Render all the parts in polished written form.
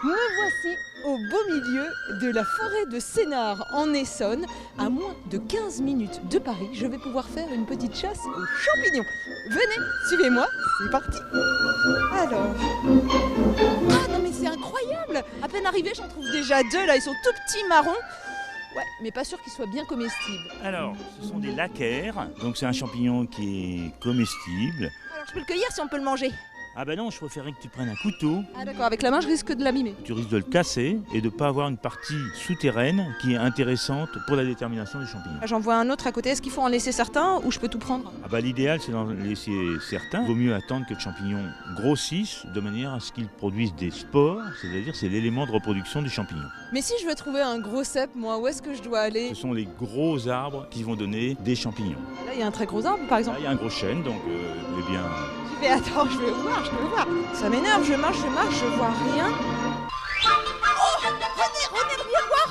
Me voici au beau milieu de la forêt de Sénart en Essonne. À moins de 15 minutes de Paris, je vais pouvoir faire une petite chasse aux champignons. Venez, suivez-moi, c'est parti. Alors... Ah non mais c'est incroyable! À peine arrivé, j'en trouve déjà deux là, ils sont tout petits marrons. Ouais, mais pas sûr qu'ils soient bien comestibles. Alors, ce sont des laccaires, donc c'est un champignon qui est comestible. Alors je peux le cueillir si on peut le manger? Ah bah non, je préférerais que tu prennes un couteau, Ah d'accord, avec la main je risque de l'abîmer. tu risques de le casser et de ne pas avoir une partie souterraine qui est intéressante pour la détermination des champignons. J'en vois un autre à côté, est-ce qu'il faut en laisser certains ou je peux tout prendre? Ah bah l'idéal c'est d'en laisser certains. Il vaut mieux attendre que le champignon grossisse de manière à ce qu'il produise des spores, c'est-à-dire c'est l'élément de reproduction du champignon. Mais si je veux trouver un gros cep, moi, où est-ce que je dois aller? Ce sont les gros arbres qui vont donner des champignons. Là, il y a un très gros arbre par Là, exemple. il y a un gros chêne, donc eh bien... Mais attends, je veux voir. Ça m'énerve, je marche, je vois rien. Oh, René, viens voir.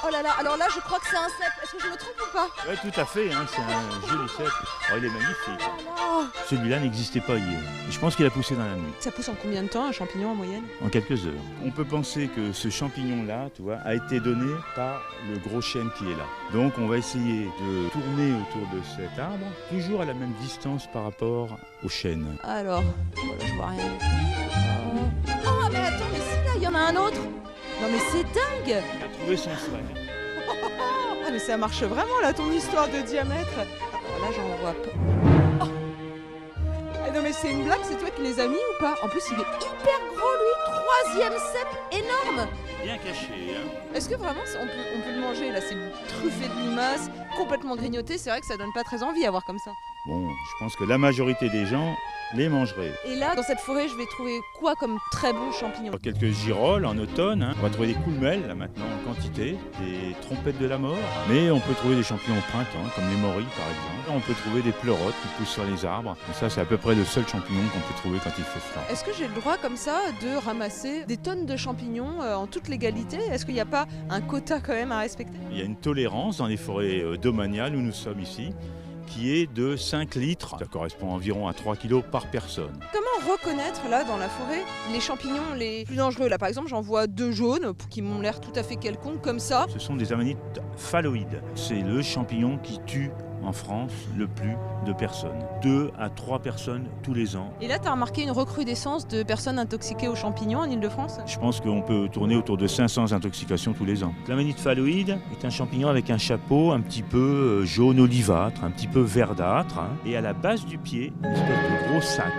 Oh là là, alors là, je crois que c'est un cep. Est-ce que je me trompe ou pas? Oui, tout à fait, hein, c'est un joli cep. Oh, il est magnifique. Oh, Celui-là n'existait pas hier. Je pense qu'il a poussé dans la nuit, ça pousse en combien de temps un champignon en moyenne? en quelques heures. On peut penser que ce champignon-là, tu vois, a été donné par le gros chêne qui est là. Donc on va essayer de tourner autour de cet arbre, toujours à la même distance par rapport au chêne. Alors, voilà, je vois rien. Oh, mais attends, mais si là, il y en a un autre. Non mais c'est dingue. Il a trouvé son frère. Ah mais ça marche vraiment là, ton histoire de diamètre. Alors là, j'en vois pas. Oh. Ah non mais c'est une blague, c'est toi qui les as mis ou pas? En plus, il est hyper gros lui, 3e cep, énorme. Bien caché, hein. Est-ce que vraiment on peut le manger là? C'est truffé de limaces, complètement grignoté. C'est vrai que ça donne pas très envie à voir comme ça. Bon, je pense que la majorité des gens les mangeraient. Et là, dans cette forêt, je vais trouver quoi comme très bons champignons? Quelques girolles en automne, hein. On va trouver des coulmelles là maintenant en quantité, des trompettes de la mort, mais on peut trouver des champignons au printemps, comme les morilles par exemple. On peut trouver des pleurotes qui poussent sur les arbres. Et ça, c'est à peu près le seul champignon qu'on peut trouver quand il fait froid. Est-ce que j'ai le droit comme ça de ramasser des tonnes de champignons en toute légalité? Est-ce qu'il n'y a pas un quota quand même à respecter? Il y a une tolérance dans les forêts domaniales où nous sommes ici, qui est de 5 litres. Ça correspond environ à 3 kilos par personne. Comment reconnaître là dans la forêt les champignons les plus dangereux? Là par exemple j'en vois deux jaunes qui m'ont l'air tout à fait quelconques comme ça. Ce sont des amanites phalloïdes. C'est le champignon qui tue en France le plus de personnes. 2 à 3 personnes tous les ans. Et là tu as remarqué une recrudescence de personnes intoxiquées aux champignons en Ile-de-France? Je pense qu'on peut tourner autour de 500 intoxications tous les ans. L'amanite phalloïde est un champignon avec un chapeau un petit peu jaune olivâtre, un petit peu verdâtre, hein, et à la base du pied, une espèce de gros sac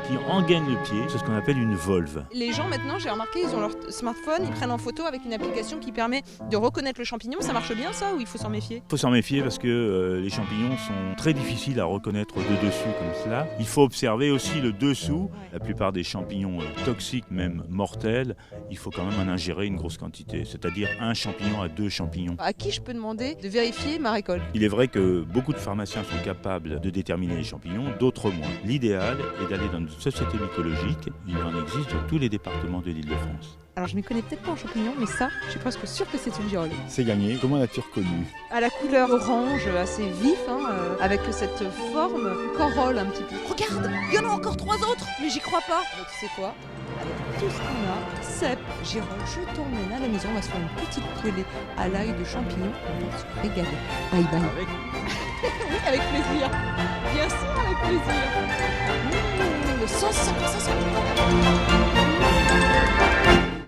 qui engaine le pied, c'est ce qu'on appelle une volve. Les gens maintenant, j'ai remarqué, ils ont leur smartphone, ils prennent en photo avec une application qui permet de reconnaître le champignon. Ça marche bien ça ou il faut s'en méfier? Il faut s'en méfier parce que les champignons sont très difficiles à reconnaître de dessus comme cela. Il faut observer aussi le dessous. La plupart des champignons toxiques, même mortels, il faut quand même en ingérer une grosse quantité, c'est-à-dire un champignon à 2 champignons. À qui je peux demander de vérifier ma récolte? Il est vrai que beaucoup de pharmaciens sont capables de déterminer les champignons, d'autres moins. L'idéal est d'aller dans une société mycologique. Il en existe dans tous les départements de l'Île-de-France. Alors je m'y connais peut-être pas en champignons, mais ça, je suis presque sûre que c'est une girole. C'est gagné. Comment l'as-tu reconnu? À la couleur orange assez vif, avec cette forme corolle un petit peu. Regarde, il y en a encore 3 autres, mais j'y crois pas. Donc tu sais quoi? Avec tout ce qu'on a, cep, girole, je t'emmène à la maison, on va se faire une petite poêlée à l'ail de champignons, on va se régaler. Bye bye. Oui, avec plaisir. Bien sûr, avec plaisir. Le sauce 100% champignons.